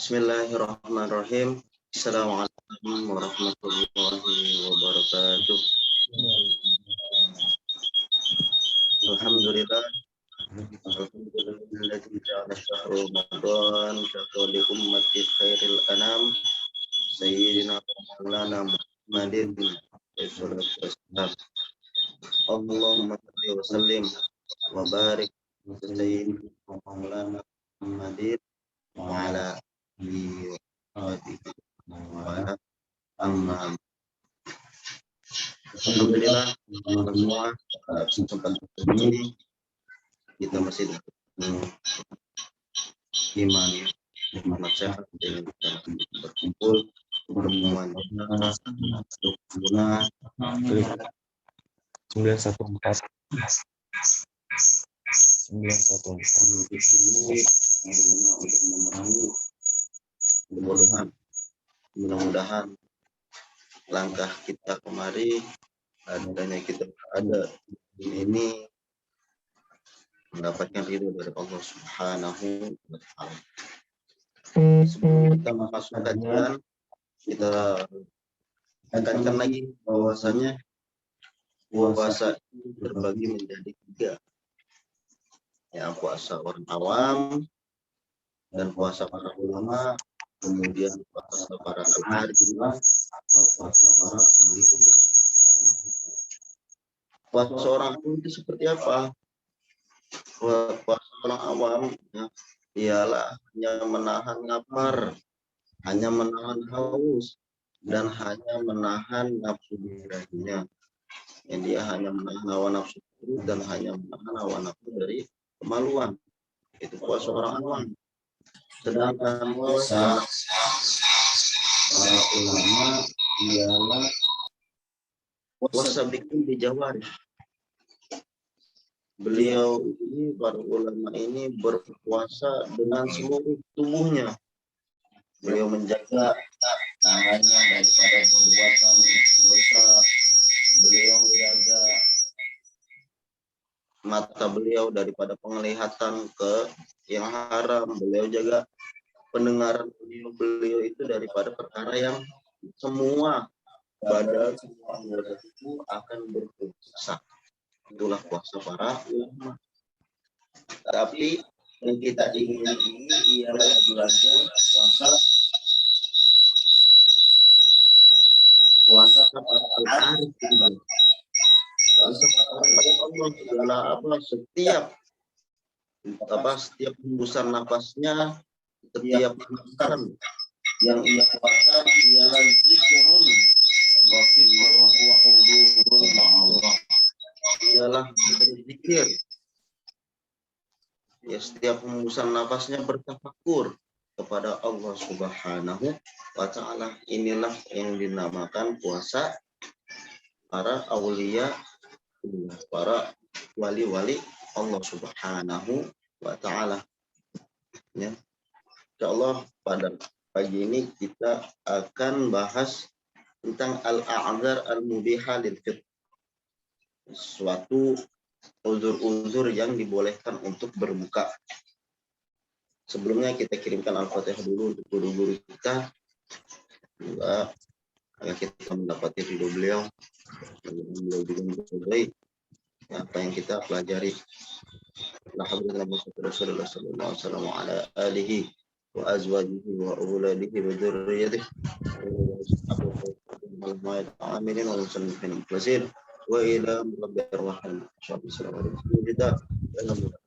Bismillahirrahmanirrahim. Assalamualaikum warahmatullahi wabarakatuh. Alhamdulillah. Alhamdulillahilladzi ja'ala syahra Ramadan syahra li ummati khairil anam sayyidina Maulana Muhammadin sallallahu alaihi. Allahumma shalli wa sallim wa barik sayyidina Maulana Muhammadin wa ala alihi wa sahbihi amma. Alhamdulillah semua kesempatan ini kita masih iman nikmat sehat dengan kita berkumpul pertemuan guna 914 di sini untuk memerangi kebodohan. Mudah-mudahan langkah kita kemari adanya kita ada ini mendapatkan ridho dari Allah Subhanahu wa Ta'ala. Sebelum kita masuk kajian, kita tekankan lagi bahwasanya puasa itu terbagi menjadi 3. Yang puasa orang awam dan puasa para ulama, kemudian puasa para al-arif atau puasa para wali Allah Subhanahu. Puasa orang awam itu seperti apa? Puasa orang awam ya, ialah hanya menahan lapar, hanya menahan haus, dan hanya menahan nafsu dirinya. Yang dia hanya menahan hawa nafsu dan hanya menahan hawa nafsu dari kemaluan. Itu puasa orang awam. Sedangkan puasa para ulama ialah puasa bikin di Jawari. Beliau ini, para ulama ini berpuasa dengan seluruh tubuhnya. Beliau menjaga tangannya daripada perbuatan dosa. Beliau menjaga mata beliau daripada penglihatan ke yang haram. Beliau jaga pendengaran beliau itu daripada perkara yang semua badan semua anggota tubuh akan berdosa. Itulah puasa para ulama. Tapi yang kita ingin ini ialah belajar puasa para al-arif. Puasa para Allah segala apa setiap hembusan nafasnya, setiap makan yang ia keluarkan ialah zikrul wa hudurul ma'allah. Ialah berzikir. Ya, setiap hembusan nafasnya bertafakur kepada Allah Subhanahu wa Ta'ala. Inilah yang dinamakan puasa para aulia, para wali-wali Allah Subhanahu wa Ta'ala. Ya. Insyaallah pada pagi ini kita akan bahas tentang al-a'dzar al-mubihah lil fitr. Suatu uzur-uzur yang dibolehkan untuk berbuka. Sebelumnya kita kirimkan Al-Fatihah dulu untuk guru-guru kita. Semoga agar kita mendapati ridho beliau. Beliau juga menjaga apa yang kita pelajari. Alhamdulillah Rasulullah sallallahu alaihi wasallam ala alihi wa azwajihi wa auladihi wa dzurriyyatihi aminin wa sallallahu alaihi wa ila rabbir rahim. Assalamualaikum warahmatullahi wabarakatuh.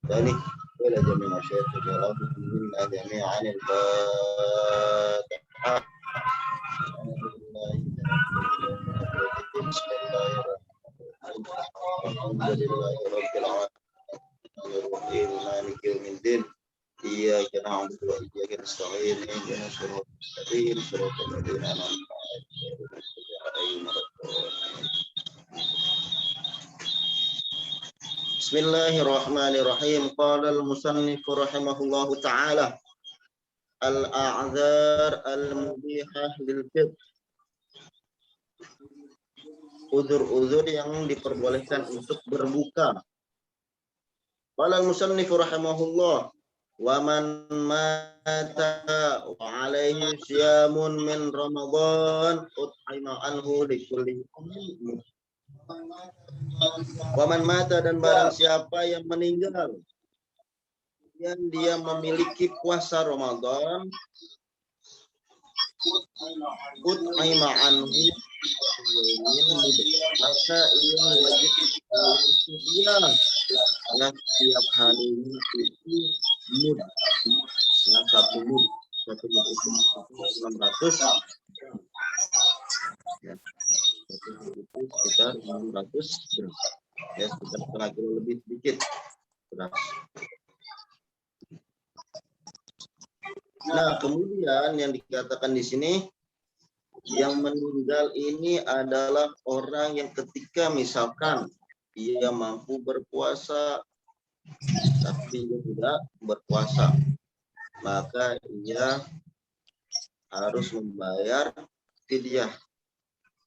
ذلك ولا جميع شيء تجرب منا جميعا الفاتحة. بسم الله الرحمن الرحيم. الحمد لله رب العالمين الرحيم مالك يوم الدين إياك نعبد وإياك نستعين اهدنا الصراط المستقيم صراط الذين أنعمت عليهم. Bismillahirrahmanirrahim. Qala al-musannif rahimahullahu ta'ala al-a'dzar al-mubihah lil fitr. uzur-uzur yang diperbolehkan untuk berbuka. Qala al-musannif rahimahullah wa man mata wa alaihi siyamun min Ramadan ut'ima anhu likulli yawmin. Wa man mata, dan barang siapa yang meninggal yang dia memiliki puasa Ramadan, ut'ima anhu, maka ia wajib dia ya setiap harinya itu mud, ya satu mud itu 600 ya, satu mud itu sekitar 600 gram, ya sekitar setengah kilo lebih sedikit beras. Nah kemudian yang dikatakan di sini, yang meninggal ini adalah orang yang ketika misalkan ia mampu berpuasa tapi ia tidak berpuasa, maka ia harus membayar fidyah.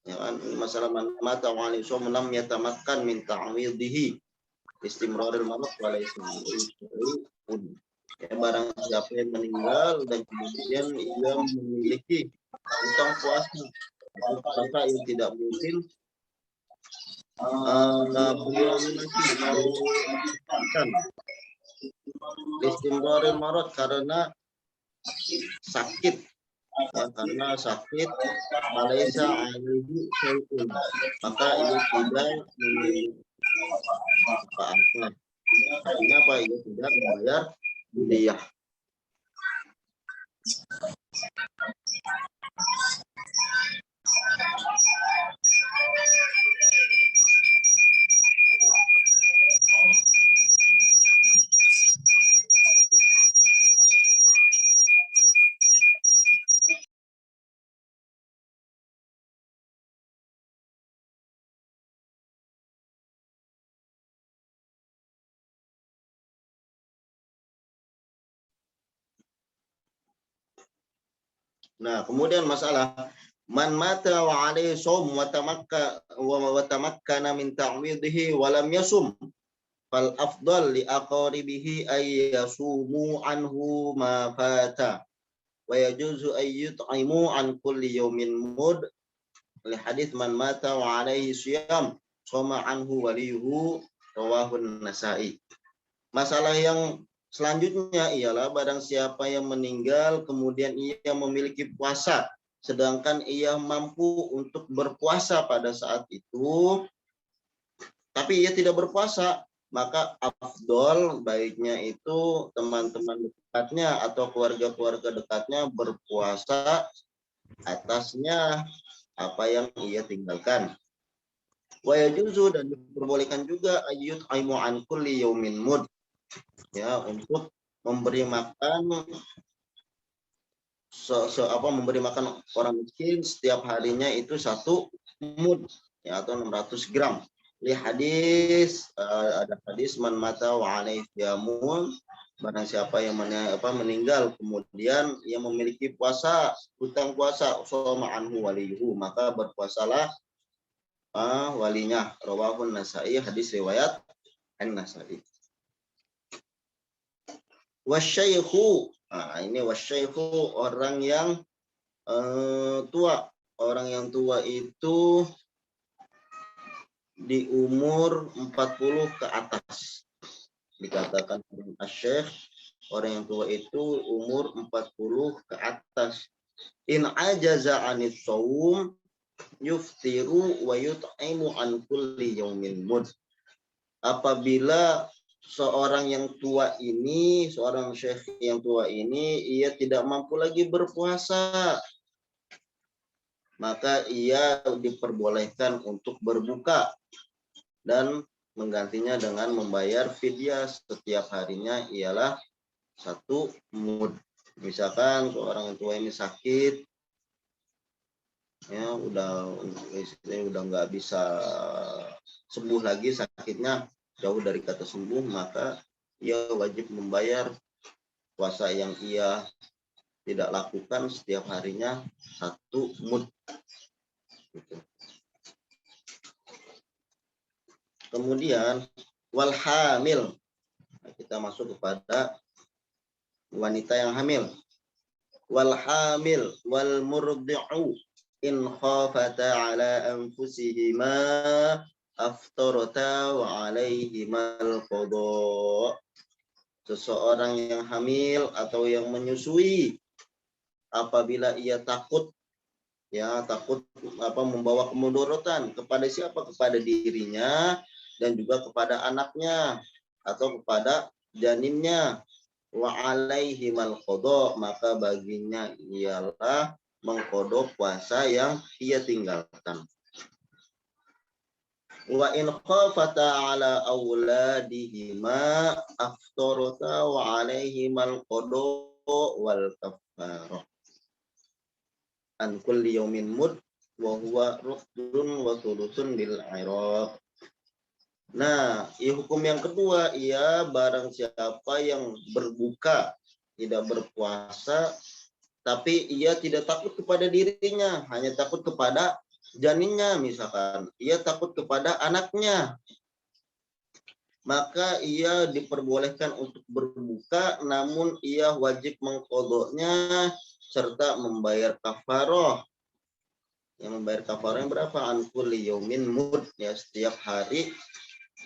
Ya kan, masalah mata wa alaihi lam yatamakkan min ta'widhihi istimrarul marad wa laysa pun. Ya, barang siapa yang meninggal dan kemudian ia memiliki utang puasa, maka ia tidak mungkin istimrarul marad karena sakit, ya, karena sakit malaysia alaihi syai'un, maka ia tidak memiliki apa-apa. Artinya apa? Ia tidak membayar fidyah. Nah, kemudian masalah man mata wa alaihi shaum wa tamakkana min ta'widhihi wa lam yasum fal afdal li aqaribihi ay yasumu anhu ma fata wa yajuzu ay yut'imu an kulli yawmin mud li hadits man mata wa alaihi siyam shoma anhu waliyuhu rawahun Nasa'i. Masalah yang selanjutnya ialah barang siapa yang meninggal kemudian ia memiliki puasa sedangkan ia mampu untuk berpuasa pada saat itu tapi ia tidak berpuasa, maka afdol baiknya itu teman-teman dekatnya atau keluarga-keluarga dekatnya berpuasa atasnya apa yang ia tinggalkan. Wa yajuzu, dan diperbolehkan juga ayyut aimu an kulli yaumin mud, ya, untuk memberi makan memberi makan orang miskin setiap harinya itu 1 mud, ya, atau 600 gram. Li hadis ada hadis man mata wa alaihi yamun, barang siapa yang meninggal kemudian ia memiliki puasa, hutang puasa, shoma anhu waliyuhu, maka berpuasalah walinya. Rawahun Nasa'i, hadis riwayat An-Nasa'i. Wasyaikhu, ini wasyaikhu orang yang tua. Orang yang tua itu di umur 40 ke atas. Dikatakan asy-syekh, orang yang tua itu umur 40 ke atas. In ajaza anit shaum yuftiru wa yut'imu an kulli yaumin mud. Apabila seorang yang tua ini, seorang syekh yang tua ini, ia tidak mampu lagi berpuasa, maka ia diperbolehkan untuk berbuka dan menggantinya dengan membayar fidyah setiap harinya ialah 1 mud. Misalkan seorang yang tua ini sakit, ya udah nggak bisa sembuh lagi sakitnya, jauh dari kata sembuh, maka ia wajib membayar puasa yang ia tidak lakukan setiap harinya 1 mud. Gitu. Kemudian wal hamil. Nah, kita masuk kepada wanita yang hamil. Wal hamil wal murdi'u in khafata ala anfusihima aftarata wa alaihimal qada. Seseorang yang hamil atau yang menyusui apabila ia takut membawa kemudaratan kepada siapa? Kepada dirinya dan juga kepada anaknya atau kepada janinnya. Wa alaihimal qada, maka baginya ialah mengqada puasa yang ia tinggalkan. Wa in khafata ala auladihima aftarata wa alaihimal qada wal kafarah an kulli yaumin mud wa huwa rusdun wa thuluthun bil iraq. Nah, hukum yang kedua, barang siapa yang berbuka, tidak berpuasa, tapi ia tidak takut kepada dirinya, hanya takut kepada janinnya misalkan, ia takut kepada anaknya, maka ia diperbolehkan untuk berbuka, namun ia wajib mengqadanya serta membayar kafarah. Yang membayar kafarah yang berapa? An kulli yaumin mud, ya, setiap hari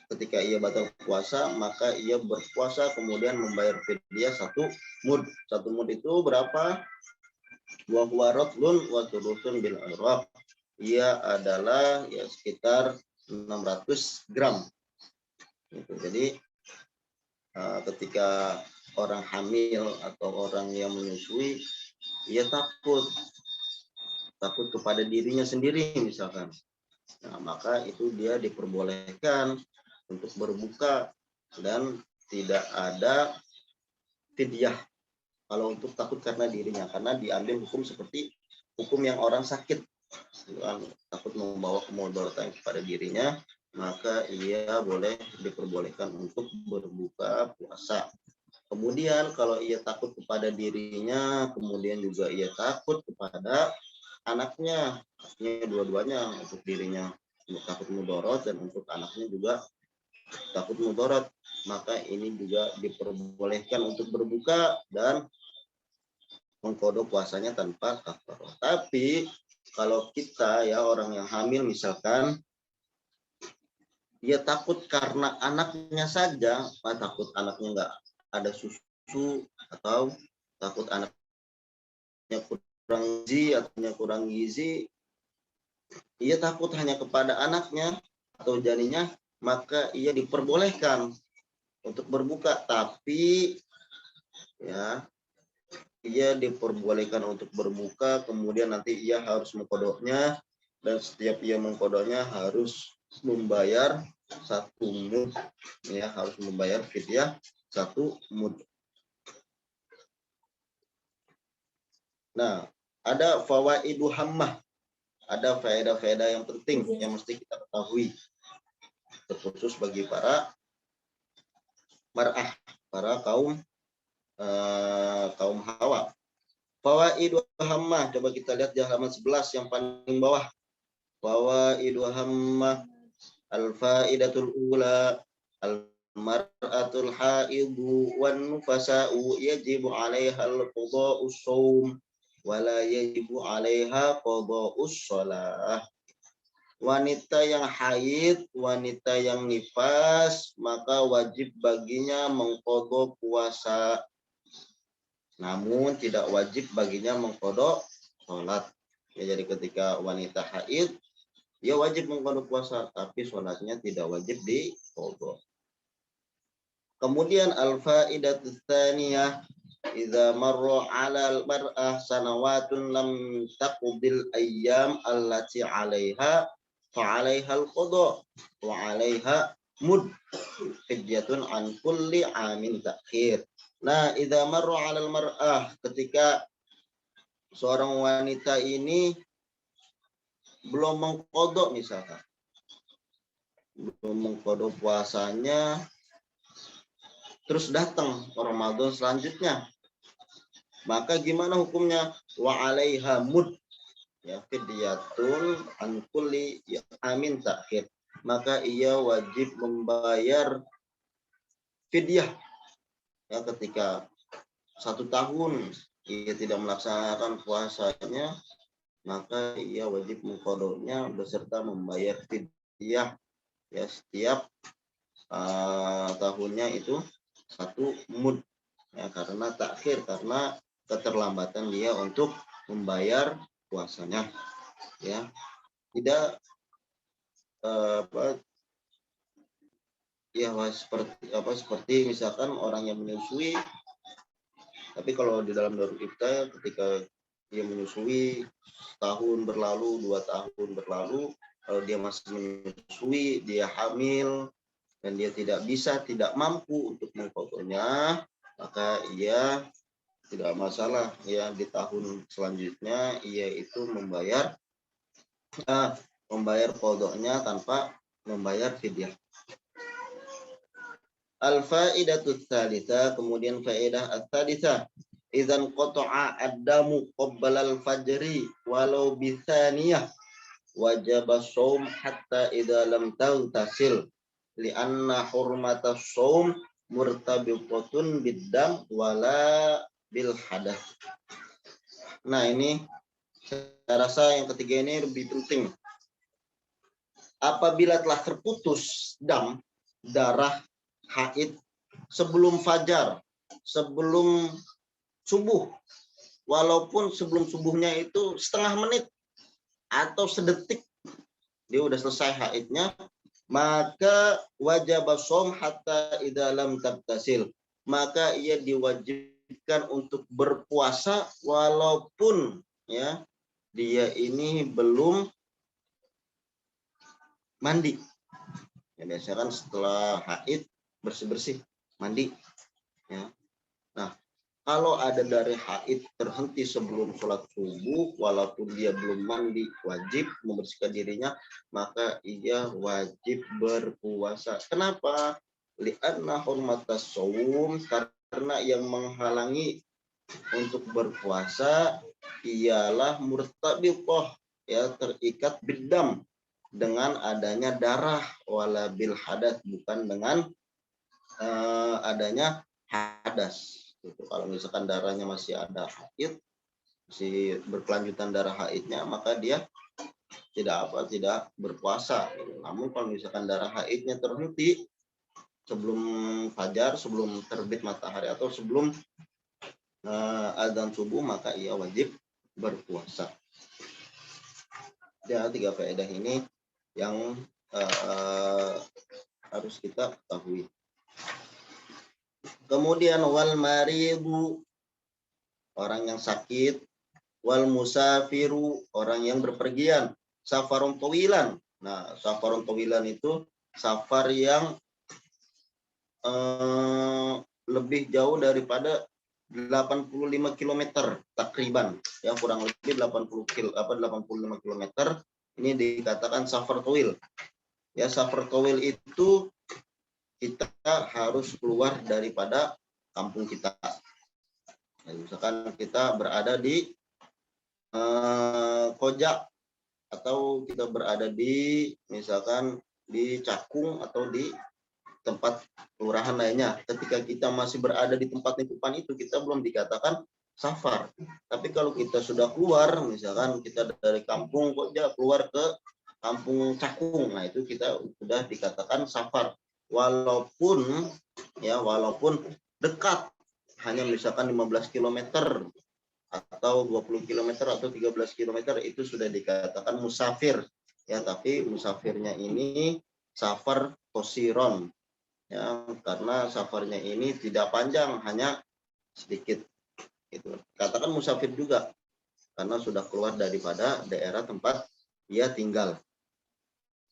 ketika ia batal puasa, maka ia berpuasa kemudian membayar fidyah 1 mud. 1 mud itu berapa? Wa huwa ratlun wa thuluthun bil iraq. Ia adalah sekitar 600 gram. Jadi ketika orang hamil atau orang yang menyusui, ia takut kepada dirinya sendiri misalkan. Nah, maka itu dia diperbolehkan untuk berbuka dan tidak ada fidyah kalau untuk takut karena dirinya, karena diambil hukum seperti hukum yang orang sakit, takut membawa kemudaratan kepada dirinya, maka ia diperbolehkan untuk berbuka puasa. Kemudian kalau ia takut kepada dirinya, kemudian juga ia takut kepada anaknya, artinya dua-duanya, untuk dirinya takut mudarat dan untuk anaknya juga takut mudarat, maka ini juga diperbolehkan untuk berbuka dan mengqada puasanya tanpa kafarah. Tapi kalau kita orang yang hamil misalkan, dia takut karena anaknya saja, takut anaknya nggak ada susu atau takut anaknya kurang gizi, ia takut hanya kepada anaknya atau janinnya, maka ia diperbolehkan untuk berbuka, tapi ia diperbolehkan untuk berbuka, kemudian nanti ia harus mengqadanya, dan setiap ia mengqadanya harus membayar 1 mud, harus membayar fidyah 1 mud. Nah, ada fawaidu hammah, ada faedah-faedah yang penting yang mesti kita ketahui, terkhusus bagi para mar'ah, para kaum hawa. Fawaidu hammah, coba kita lihat di halaman 11 yang paling bawah. Fawaidu hammah, al-faidatul ula, al-mar'atul haidu wan nufasa'u yajibu 'alaiha al-qada'us shaum wala yajibu 'alaiha qada'us shalah. Wanita yang haid, wanita yang nifas, maka wajib baginya mengqada puasa, namun tidak wajib baginya mengqada sholat. Jadi ketika wanita haid, dia wajib mengqada puasa, tapi sholatnya tidak wajib diqada. Kemudian al-faidatu tsaniyah, idza marra 'ala al-mar'ah sanawatun lam taqbil ayyam allati 'alaiha fa 'alaiha al-qada wa 'alaiha mud fidyatun an kulli 'amin ta'khir. Nah, idza marra 'ala al-mar'ah, ketika seorang wanita ini belum mengqada misalkan, belum mengqada puasanya, terus datang Ramadan selanjutnya, maka gimana hukumnya? Wa 'alaiha mud, fidyatun an kulli amin ta'khir. maka ia wajib membayar fidyah. Ya, ketika 1 tahun ia tidak melaksanakan puasanya, maka ia wajib mengqadanya beserta membayar fidyah. Ya, setiap tahunnya itu 1 mud. Ya, karena takhir, karena keterlambatan dia untuk membayar puasanya. Ya, tidak seperti misalkan orang yang menyusui, tapi kalau di dalam Darul Ifta ketika dia menyusui tahun berlalu, 2 tahun berlalu, kalau dia masih menyusui, dia hamil dan dia tidak mampu untuk mengqadanya, maka ia tidak masalah ya, di tahun selanjutnya ia itu membayar qadanya tanpa membayar fidyah. Al-faidatu tsalitsa, kemudian faedah ats-tsalisah, idzan qata'a ad-damu qabla al-fajri walau bi tsaniyah wajib shaum hatta idza lam taghtasil li'anna hurmatas shaum murtabitatun bid-dam wala bil hadath. Nah, ini saya rasa yang ketiga ini lebih penting. Apabila telah terputus darah haid sebelum fajar, sebelum subuh, walaupun sebelum subuhnya itu setengah menit atau sedetik dia udah selesai haidnya, maka wajib shaum hatta idza lam tabtasil, maka ia diwajibkan untuk berpuasa walaupun ya dia ini belum mandi. Ya, biasanya kan setelah haid bersih-bersih, mandi. Ya. Nah, kalau ada dari haid terhenti sebelum sholat subuh, walaupun dia belum mandi, wajib membersihkan dirinya, maka ia wajib berpuasa. Kenapa? Li'anna hurmatas shaum, karena yang menghalangi untuk berpuasa ialah murtabithah, ya, terikat bidam, dengan adanya darah, wala bil hadas, bukan dengan adanya hadas. Gitu. Kalau misalkan darahnya masih ada haid, masih berkelanjutan darah haidnya, maka dia tidak berpuasa. Namun kalau misalkan darah haidnya terhenti sebelum fajar, sebelum terbit matahari atau sebelum azan subuh, maka ia wajib berpuasa. Ya, 3 faedah ini yang harus kita ketahui. Kemudian wal maridu, orang yang sakit, wal musafiru, orang yang berpergian, safarun tawilan. Nah, safarun tawilan itu safar yang lebih jauh daripada 85 km takriban, ya, kurang lebih 85 km. Ini dikatakan safar tawil. Ya, safar tawil itu kita harus keluar daripada kampung kita. Ya, misalkan kita berada di Koja, atau kita berada di misalkan di Cakung atau di tempat kelurahan lainnya. Ketika kita masih berada di tempat lingkupan itu, kita belum dikatakan safar. Tapi kalau kita sudah keluar, misalkan kita dari kampung Koja keluar ke kampung Cakung, nah itu kita sudah dikatakan safar. Walaupun dekat, hanya misalkan 15 km atau 20 km atau 13 km, itu sudah dikatakan musafir. Ya, tapi musafirnya ini safar qosiron. Ya, karena safarnya ini tidak panjang, hanya sedikit. Itu katakan musafir juga karena sudah keluar daripada daerah tempat dia tinggal.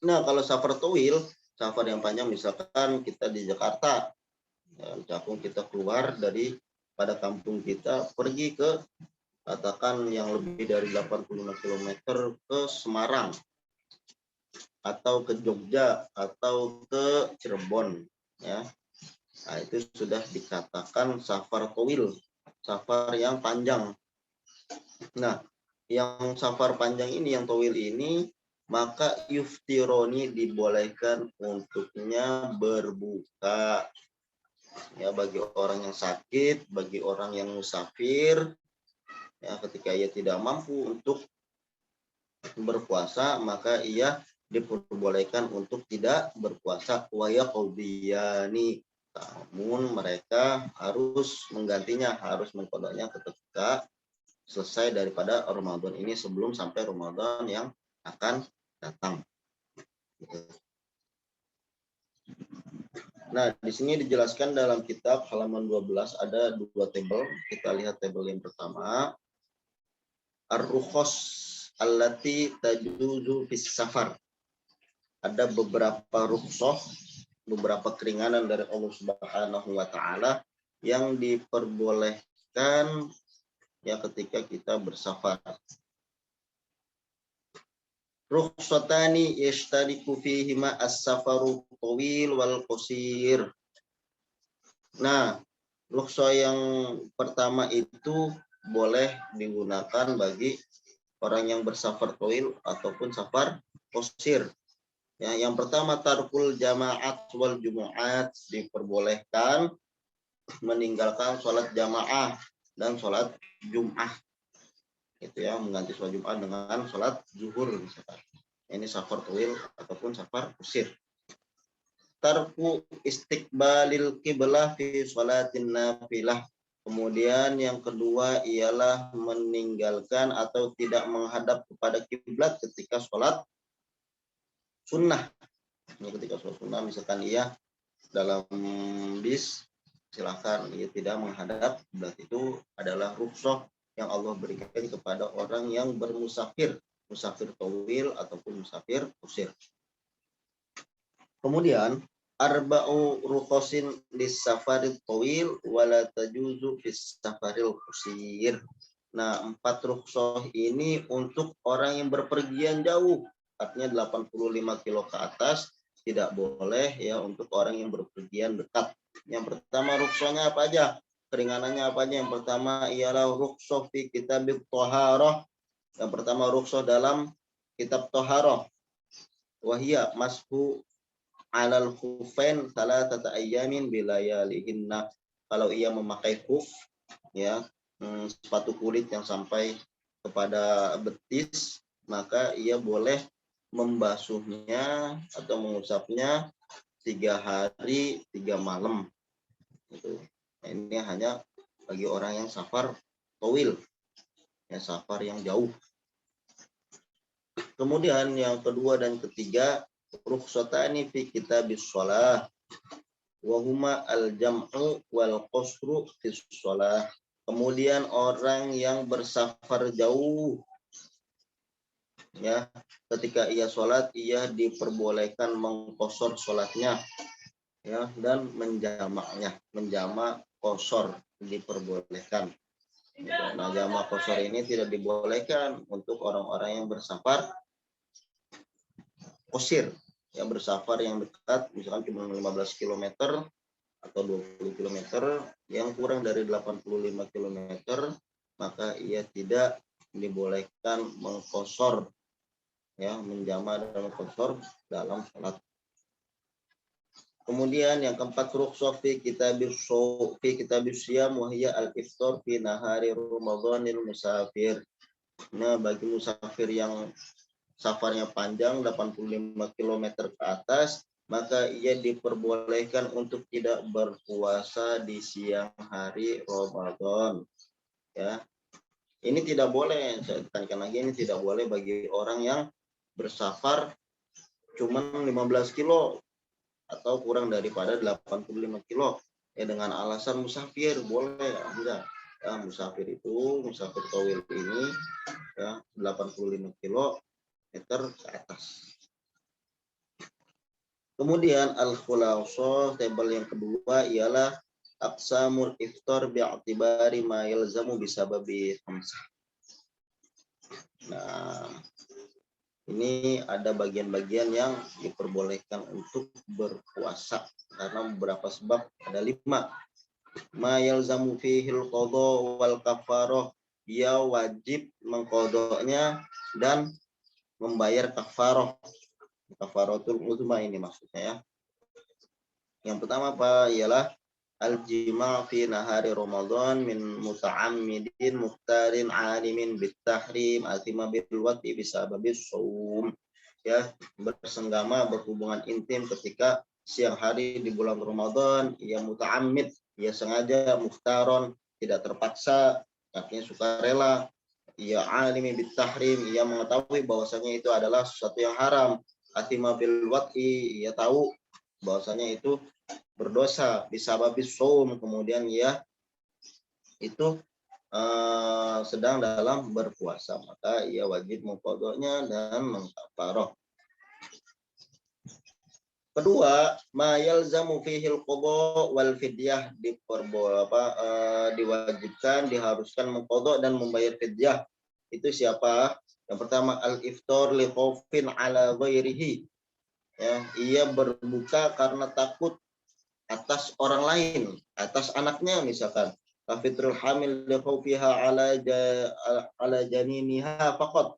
Nah, kalau safar tawil, safar yang panjang, misalkan kita di Jakarta, ya, Cakung, kita keluar dari pada kampung kita pergi ke katakan yang lebih dari 85 km ke Semarang atau ke Jogja atau ke Cirebon, ya. Nah, itu sudah dikatakan safar tawil, safar yang panjang. Nah, yang safar panjang ini, yang tawil ini, maka yuftironi dibolehkan untuknya berbuka. Ya, bagi orang yang sakit, bagi orang yang musafir, ya, ketika ia tidak mampu untuk berpuasa, maka ia diperbolehkan untuk tidak berpuasa. Wa yaqdiyani, namun mereka harus menggantinya, harus mengkodoknya ketika selesai daripada Ramadan ini, sebelum sampai Ramadan yang akan datang. Nah, di sini dijelaskan dalam kitab halaman 12 ada dua tabel. Kita lihat tabel yang pertama. Ar-rukhos allati tajuzu fis safar. Ada beberapa rukhsah, beberapa keringanan dari Allah Subhanahu wa taala yang diperbolehkan ya ketika kita bersafar. Rukhsatani yashtariku fihima as-safaru tawil wal qasir. Nah, rukhsah yang pertama itu boleh digunakan bagi orang yang bersafar tawil ataupun safar qasir. Ya, yang pertama tarkul jamaat wal jumu'at, diperbolehkan meninggalkan sholat jamaah dan sholat jum'ah. Itu ya, mengganti sholat jum'ah dengan sholat zuhur misalkan. Ini safar tawil ataupun safar qasir. Tarku istiqbalil qiblah fi sholatin nafilah. Kemudian yang kedua ialah meninggalkan atau tidak menghadap kepada kiblat ketika sholat sunnah. Ini ketika sholat sunnah, misalkan ia dalam bis, silahkan ia tidak menghadap kiblat. Itu adalah rukhsah yang Allah berikan kepada orang yang bermusafir, musafir tawil ataupun musafir qasir. Kemudian arba'u rukhosin lis safaril tawil wala tajuzu fis safaril qasir. Nah, 4 rukhsah ini untuk orang yang berpergian jauh, artinya 85 kilo ke atas, tidak boleh ya untuk orang yang berpergian dekat. Yang pertama rukhsahnya apa aja? Keringanannya apa aja? Yang pertama ialah rukhsah fi kitab thaharah. Yang pertama rukhsah dalam kitab thaharah. Wahia mashu alal khufain salatata ayyamin bilayalihinna. Kalau ia memakai khuf ya, sepatu kulit yang sampai kepada betis, maka ia boleh membasuhnya atau mengusapnya 3 hari 3 malam. Itu. Nah, ini hanya bagi orang yang safar tawil, ya, safar yang jauh. Kemudian yang kedua dan ketiga, rukhsatani fi kitabis shalah wa huma al-jam'u wal qasru fi shalah. Kemudian orang yang bersafar jauh ya, ketika ia sholat ia diperbolehkan mengqasar sholatnya ya, dan menjamaknya. Menjamak qasar diperbolehkan. Nah, jamak qasar ini tidak dibolehkan untuk orang-orang yang bersafar qasir, yang bersafar yang dekat, misalkan cuma 15 km atau 20 km, yang kurang dari 85 km, maka ia tidak dibolehkan mengqasar ya, menjamak dan mengqasar dalam salat. Kemudian yang keempat, rukhsah fi kitabis siyam wa hiya al-iftar fi nahari ramadhanil musafir. Nah, bagi musafir yang safarnya panjang 85 km ke atas, maka ia diperbolehkan untuk tidak berpuasa di siang hari Ramadan. Ya. Ini tidak boleh, saya tekankan lagi, ini tidak boleh bagi orang yang bersafar cuma 15 kilo atau kurang daripada 85 kilo. Ya, dengan alasan musafir boleh, enggak. Ya, musafir itu, musafir tawil ini ya 85 kilo meter ke atas. Kemudian al-khulansah, tabel yang kedua ialah aqsamul iftar bi'atibari ma yalzamu bisababi khamsah. Nah, ini ada bagian-bagian yang diperbolehkan untuk berpuasa karena beberapa sebab, ada 5. Ma yalzamu fihil qadha wal kafarah, dia wajib mengqadanya dan membayar kafaratul uzma ini maksudnya ya. Yang pertama apa? Ialah al-jima' fi nahari Ramadan min muta'ammidin muftarin alimin bitahrim atima bil wati bisababis shaum. Ya, bersenggama berhubungan intim ketika siang hari di bulan Ramadan, ia muta'ammid, ia sengaja, muftaron, tidak terpaksa, artinya sukarela, ia alimi bitahrim, ia mengetahui bahwasanya itu adalah sesuatu yang haram, atima bil wati, ia tahu bahwasanya itu berdosa, bisababis shaum, kemudian ia itu sedang dalam berpuasa, maka ia wajib mengqadanya dan mengkafarah. Kedua, ma yalzamu fihil qada wal fidyah, diwajibkan, diharuskan mengqada dan membayar fidyah. Itu siapa? Yang pertama al-iftar li khaufin ala ghairihi. Ya, ia berbuka karena takut atas orang lain, atas anaknya misalkan. Kafitrul hamil li khaufiha ala janiniha faqat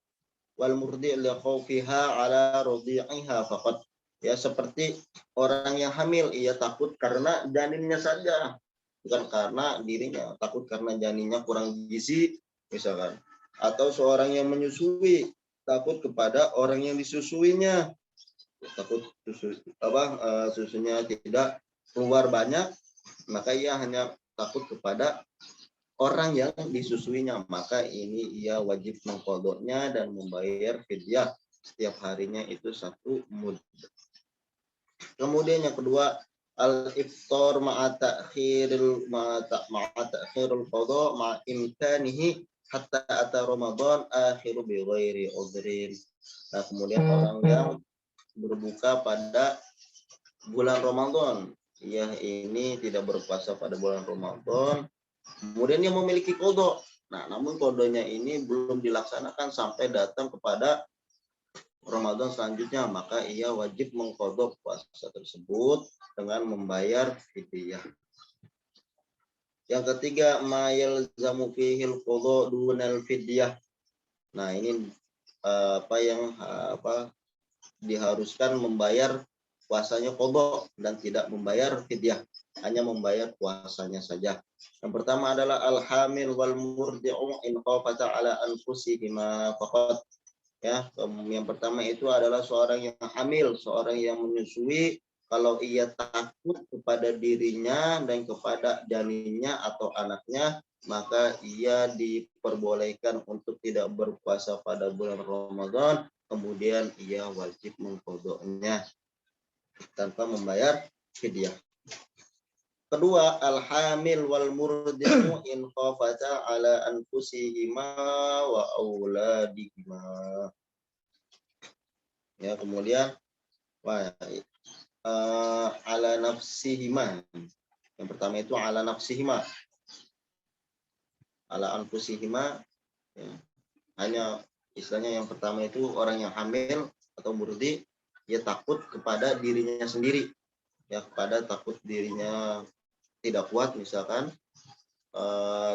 wal murdi' li khaufiha ala radi'iha faqat. Ya, seperti orang yang hamil, ia takut karena janinnya saja, bukan karena dirinya. Takut karena janinnya kurang gizi misalkan. Atau seorang yang menyusui, takut kepada orang yang disusuinya. Takut susunya tidak keluar banyak, maka ia hanya takut kepada orang yang disusuinya, maka ini ia wajib mengqadanya dan membayar fidyah setiap harinya itu 1 mud. Kemudian yang kedua al-iftar ma'a ta'khiril qada ma'a imkanihi hatta ata Ramadan akhiru bi ghairi udhrin. Nah, kemudian orang yang berbuka pada bulan Ramadan, ya ini tidak berpuasa pada bulan Ramadan, kemudian dia memiliki qada. Nah, namun qadanya ini belum dilaksanakan sampai datang kepada Ramadan selanjutnya, maka ia wajib mengqada puasa tersebut dengan membayar fidyah. Yang ketiga, ma yalzamu fihil qada dunal fidyah. Nah, ini diharuskan membayar puasanya qada dan tidak membayar fidyah, hanya membayar puasanya saja. Yang pertama adalah al-hamil wal murdi'u in khafata ala anfusihima faqat. Ya, yang pertama itu adalah seorang yang hamil, seorang yang menyusui, kalau ia takut kepada dirinya dan kepada janinnya atau anaknya, maka ia diperbolehkan untuk tidak berpuasa pada bulan Ramadan, kemudian ia wajib mengqadanya tanpa membayar fidyah. Kedua, al-hamil wal murdi'u in khafata ala anfusihima wa auladihima. Ya, kemudian ala nafsihima. Yang pertama itu ala nafsihima. Ala anfusihima, ya. Hanya istilahnya yang pertama itu orang yang hamil atau murdi, ia takut kepada dirinya sendiri. Ya, takut dirinya tidak kuat misalkan,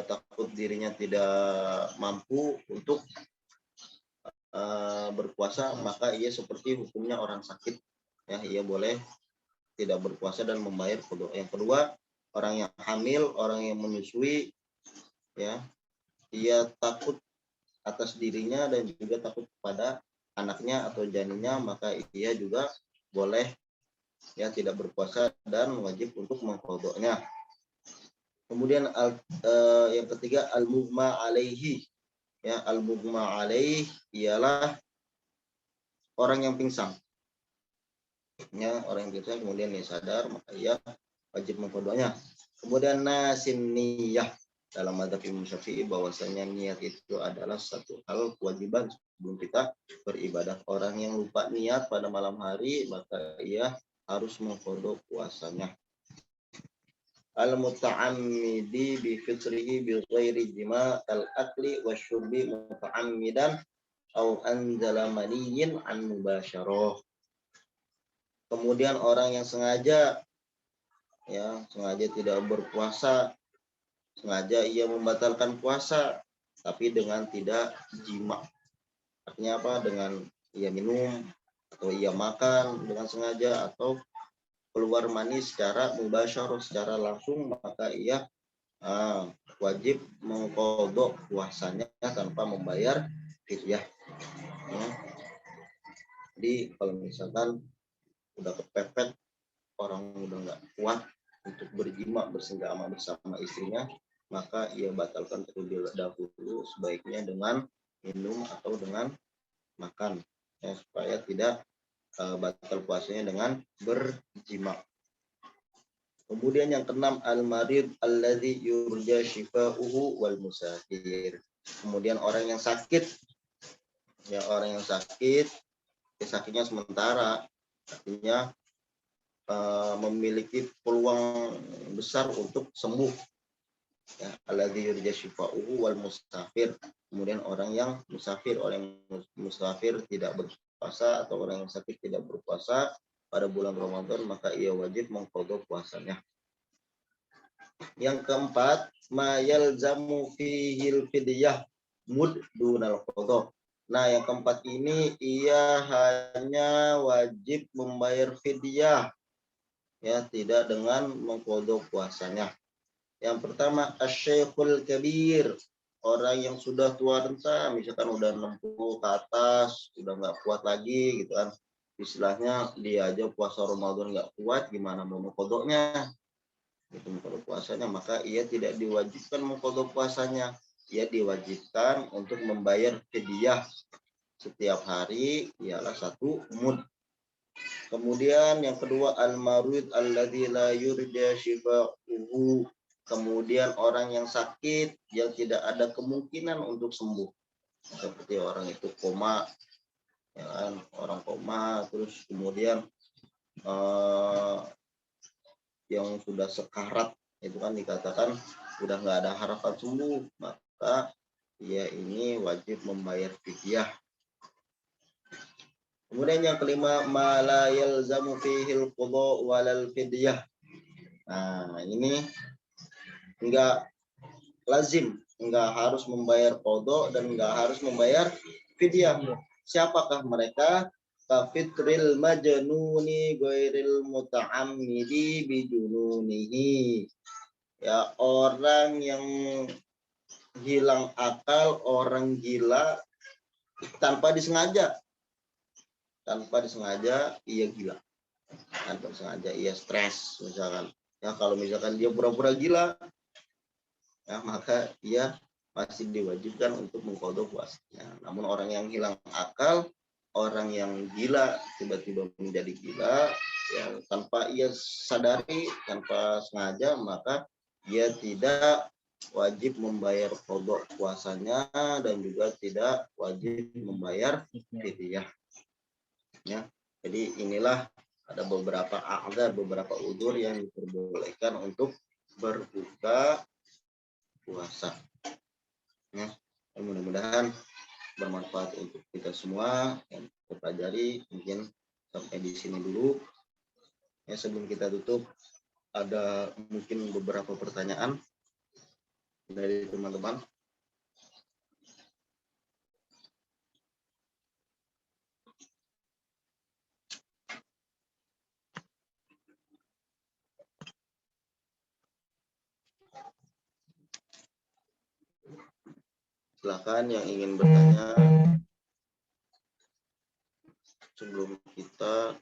takut dirinya tidak mampu untuk berpuasa, maka ia seperti hukumnya orang sakit. Ya, ia boleh tidak berpuasa dan membayar qada. Yang kedua, orang yang hamil, orang yang menyusui, ya, ia takut atas dirinya dan juga takut kepada anaknya atau janinnya, maka ia juga boleh ya tidak berpuasa dan wajib untuk mengqadanya. Kemudian yang ketiga al-mughma alaihi. Ya, al-mughma alaih ialah orang yang pingsan. Ya, orang yang pingsan kemudian dia sadar, maka ia wajib mengqadanya. Kemudian nasin niyah, dalam mazhab Imam Syafi'i bahwasanya niat itu adalah satu hal kewajiban sebelum kita beribadah. Orang yang lupa niat pada malam hari, maka ia harus mengqada puasanya. Al-muta'ammidi bi fitrihi bi ghairi jima' al-akli wasyurbi muta'ammidan au anzala maniyyin an mubasyarah. Kemudian orang yang sengaja tidak berpuasa, sengaja ia membatalkan puasa tapi dengan tidak jima. Artinya apa? Dengan ia minum atau ia makan dengan sengaja atau keluar mani secara mubasyarah, secara langsung, maka ia wajib mengqadha puasanya tanpa membayar fidyah. Ya. Jadi kalau misalkan udah kepepet, orang udah nggak kuat untuk berjima bersenggama bersama istrinya, maka ia batalkan terlebih dahulu, sebaiknya dengan minum atau dengan makan, ya, supaya tidak batal puasanya dengan berjima. Kemudian yang keenam, al-marid alladzi yurja shifa'uhu wal musafir. Kemudian orang yang sakit, ya orang yang sakit, sakitnya sementara, artinya memiliki peluang besar untuk sembuh. Ya, alladzi yurja shifa'uhu wal musafir. Kemudian orang yang musafir, orang yang musafir tidak berpuasa atau orang yang sakit tidak berpuasa pada bulan Ramadan, maka ia wajib mengqadha puasanya. Yang keempat, ma yalzamu fihil fidyah mud dunal qadha. Nah, yang keempat ini ia hanya wajib membayar fidyah, ya, tidak dengan mengqadha puasanya. Yang pertama, asy-syaikhul kabir, orang yang sudah tua renta, misalkan udah 60 ke atas, udah nggak kuat lagi gitu kan. Istilahnya dia aja puasa Ramadan nggak kuat, gimana mau mengqadhanya? Gitu, mengqadha puasanya, maka ia tidak diwajibkan mengqadha puasanya. Ia diwajibkan untuk membayar fidyah setiap hari ialah 1 mud. Kemudian yang kedua, al-marid alladzi la yurja shifa'uhu. Kemudian orang yang sakit yang tidak ada kemungkinan untuk sembuh. Seperti orang itu koma, ya kan? Orang koma, terus kemudian yang sudah sekarat, itu kan dikatakan sudah nggak ada harapan sembuh, maka ia ini wajib membayar fidyah. Kemudian yang kelima, ma la yalzamu fihil qadha walal fidyah. Nah, ini enggak lazim, enggak harus membayar qadha dan enggak harus membayar fidyah. Siapakah mereka? Kafitril majnuni ghairil muta'ammidi bijununihi. Ya, orang yang hilang akal, orang gila tanpa disengaja. Tanpa disengaja ia gila, tanpa disengaja ia stres misalkan. Ya, kalau misalkan dia pura-pura gila, ya, maka ia masih diwajibkan untuk mengqadha puasanya. Namun orang yang hilang akal, orang yang gila tiba-tiba menjadi gila, ya, tanpa ia sadari, tanpa sengaja, maka ia tidak wajib membayar qadha puasanya dan juga tidak wajib membayar fidyah. Ya, jadi inilah ada beberapa a'dzar, beberapa udzur yang diperbolehkan untuk berbuka puasa. Ya, mudah-mudahan bermanfaat untuk kita semua yang kita pelajari. Mungkin sampai di sini dulu. Ya, sebelum kita tutup, ada mungkin beberapa pertanyaan dari teman-teman. Silakan yang ingin bertanya sebelum kita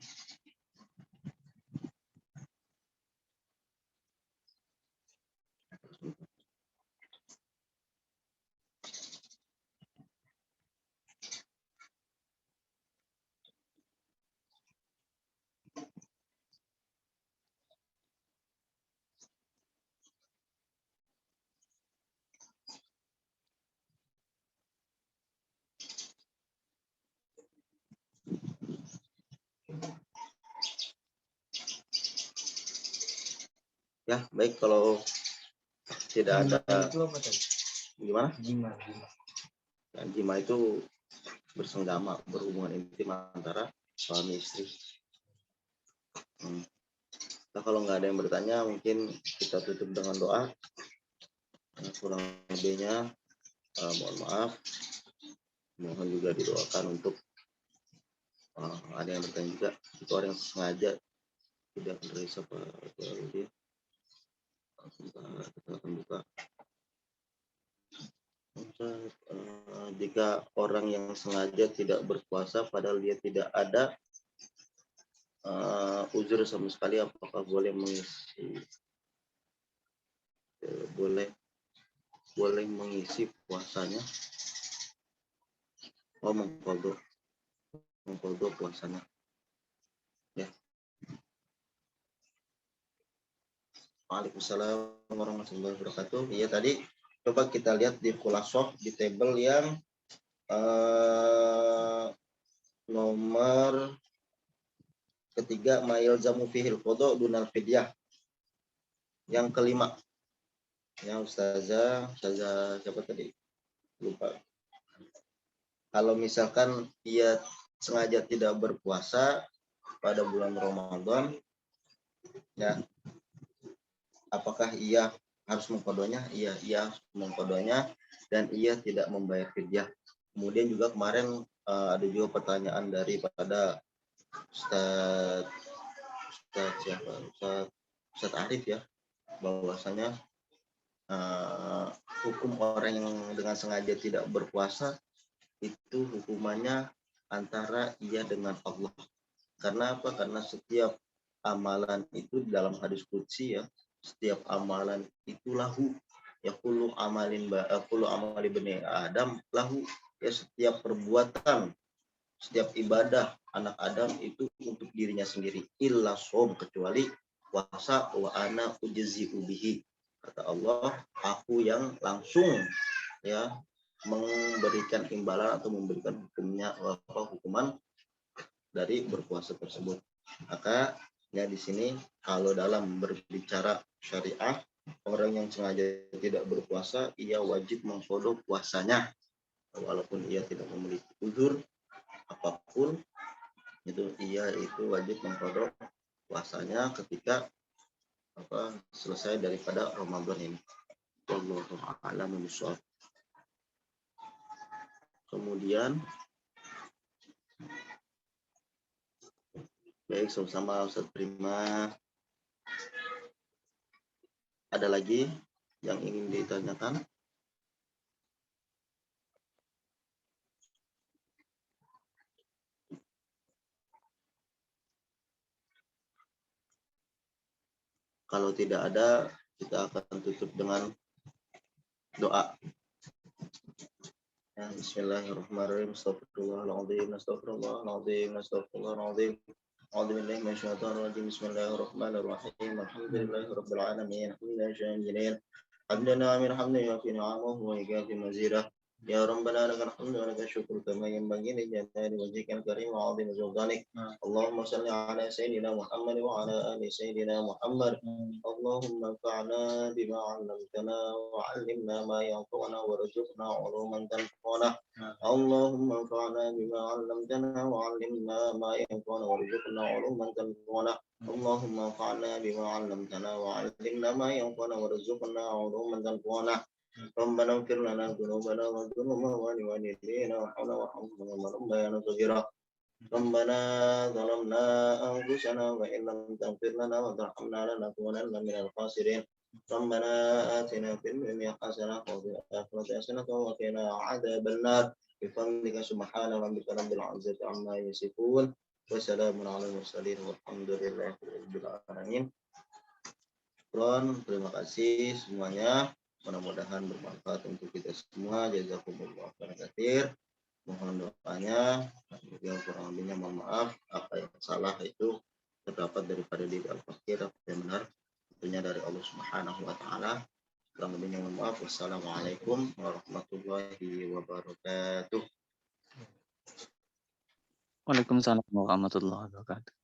ya, baik, kalau tidak ada itu apa tadi? Gimana? Jima. Dan jima itu bersenggama, berhubungan intim antara suami istri. Nah, kalau nggak ada yang bertanya, mungkin kita tutup dengan doa. Kurang lebihnya mohon maaf. Mohon juga didoakan untuk Ada yang bertanya juga, itu orang yang sengaja tidak menerisa apa dia. Kita akan buka. Jika orang yang sengaja tidak berpuasa padahal dia tidak ada uzur sama sekali, apakah boleh mengisi boleh mengisi puasanya? Mengqadha puasanya. Ya. Waalaikumsalam warahmatullahi wabarakatuh. Iya, tadi coba kita lihat di khulasoh di tabel yang nomor ketiga, mayil jamu fihil qadha dunal fidyah. Yang kelima, ya Ustazah siapa tadi? Lupa. Kalau misalkan ia sengaja tidak berpuasa pada bulan Ramadan, ya, apakah ia harus mengqadhanya? Ia mengqadhanya dan ia tidak membayar fidyah. Kemudian juga kemarin ada juga pertanyaan daripada Ustaz Arif ya, bahwasanya hukum orang yang dengan sengaja tidak berpuasa itu hukumannya antara ia dengan Allah. Karena apa? Karena setiap amalan itu dalam hadis qudsi ya, setiap amalan itu lahu, ya kullu amali bani Adam lahu, ya setiap perbuatan, setiap ibadah anak Adam itu untuk dirinya sendiri, illa shaum, kecuali puasa, wa ana ujzi'u bihi, kata Allah, aku yang langsung ya memberikan imbalan atau memberikan hukuman dari berpuasa tersebut. Maka ya di sini kalau dalam berbicara syariah, orang yang sengaja tidak berpuasa ia wajib mengqadha puasanya walaupun ia tidak memiliki uzur apapun, itu wajib mengqadha puasanya ketika selesai daripada Ramadan ini. Wallahu a'lam bishawab. Kemudian baik, sama-sama Ustaz Prima. Ada lagi yang ingin ditanyakan? Kalau tidak ada, kita akan tutup dengan doa. Ya, bismillahirrahmanirrahim. Astagfirullahaladzim, astagfirullahaladzim, astagfirullahaladzim. A'udzubillahi minasyaitonir rajim. Bismillahirrahmanirrahim. Alhamdulillahirabbil alamin. Hamdan amin hamdan yafi ni'amahu wa yukafi mazidah. Ya Rabbana lakal hamdu wa lakal syukru kama yanbaghi li jalali wajhikal karim wa 'azimi sultanik. Allahumma shalli ala sayyidina Muhammad wa ala ali sayyidina Muhammad. Allahumma anfa'na bima 'allamtana wa 'allimna ma yanfa'una warzuqna 'uluman tanfa'una. Allahumma anfa'na bima 'allamtana wa 'allimna ma yanfa'una warzuqna 'uluman tanfa'una. Allahumma anfa'na bima 'allamtana wa 'allimna ma yanfa'una warzuqna 'uluman tanfa'una. Rabbana ighfir lana dhunubana wa dhunuba walidayna wa hawla wa hamdana wa rabbayana saghira. Rabbana zalamna anfusana wa in lam taghfir lana wa tarhamna lanakunanna minal khasirin. Rabbana atina fid dunya hasanah wa fil akhirati hasanah wa qina adzaban nar. Bi fadlika subhana rabbika rabbil izzati amma yasifun. Wassalamun ala mursalin walhamdulillahi rabbil alamin. Terima kasih semuanya. Mudah-mudahan bermanfaat untuk kita semua. Jazakumullah khairan. Mohon doanya, yang kurang lebihnya mohon maaf. Apa yang salah itu terdapat daripada diri al-fakir, apa yang benar tentunya dari Allah Subhanahu wa taala. Kurang lebihnya mohon maaf. Wassalamualaikum warahmatullahi wabarakatuh. Waalaikumsalam warahmatullahi wabarakatuh.